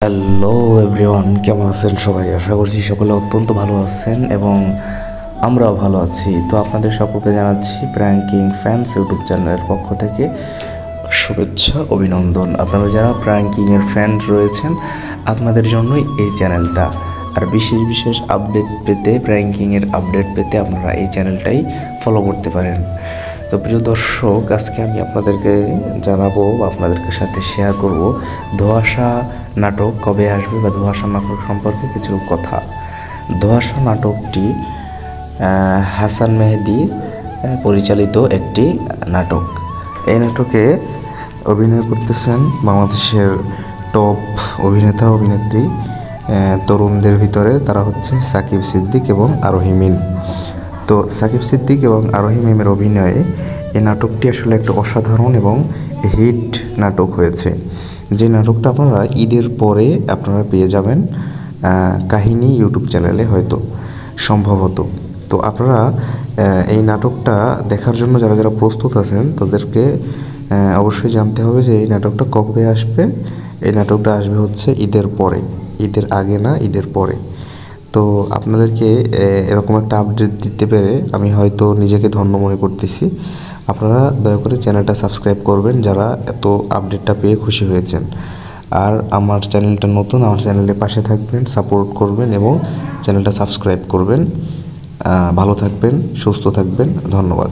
Hello everyone, কেমন আছেন সবাই? আশা করছি সকলে অত্যন্ত ভালো আছেন এবং আমরাও ভালো আছি। তো আপনাদের সকলকে জানাচ্ছি প্র্যাঙ্কিং ফ্যান্স ইউটিউব চ্যানেলের পক্ষ থেকে শুভেচ্ছা, অভিনন্দন। আপনারা যারা প্র্যাঙ্কিংয়ের ফ্যান রয়েছেন আপনাদের জন্যই এই চ্যানেলটা। আর বিশেষ বিশেষ আপডেট পেতে, প্র্যাঙ্কিংয়ের আপডেট পেতে আপনারা এই চ্যানেলটাই ফলো করতে পারেন। তো প্রিয় দর্শক, আজকে আমি আপনাদেরকে জানাবো বা আপনাদেরকে সাথে শেয়ার করব ধোঁয়াশা নাটক কবে আসবে বা ধোঁয়াশা নাটক সম্পর্কে কিছু কথা। ধোঁয়াশা নাটকটি হাসান মেহেদী পরিচালিত একটি নাটক। এই নাটকে অভিনয় করতেছেন বাংলাদেশের টপ অভিনেতা অভিনেত্রী তরুণদের ভিতরে। তারা হচ্ছে সাকিব সিদ্দিক এবং আরোহী মিম। তো সাকিব সিদ্দিক এবং আরোহী মিমের অভিনয়ে এই নাটকটি আসলে একটা অসাধারণ এবং হিট নাটক হয়েছে। যে নাটকটা আপনারা ঈদের পরে আপনারা পেয়ে যাবেন কাহিনী ইউটিউব চ্যানেলে, হয়তো সম্ভবত। তো আপনারা এই নাটকটা দেখার জন্য যারা যারা প্রস্তুত আছেন তাদেরকে অবশ্যই জানতে হবে যে এই নাটকটা কবে আসবে। এই নাটকটা আসবে হচ্ছে ঈদের পরে, ঈদের আগে না, ঈদের পরে। তো আপনাদেরকে এরকম একটা আপডেট দিতে পেরে আমি হয়তো নিজেকে ধন্য মনে করতেছি। আপনারা দয়া করে চ্যানেলটা সাবস্ক্রাইব করবেন যারা এত আপডেটটা পেয়ে খুশি হয়েছেন। আর আমার চ্যানেলটা নতুন, আমার চ্যানেলের পাশে থাকবেন, সাপোর্ট করবেন এবং চ্যানেলটা সাবস্ক্রাইব করবেন। ভালো থাকবেন, সুস্থ থাকবেন। ধন্যবাদ।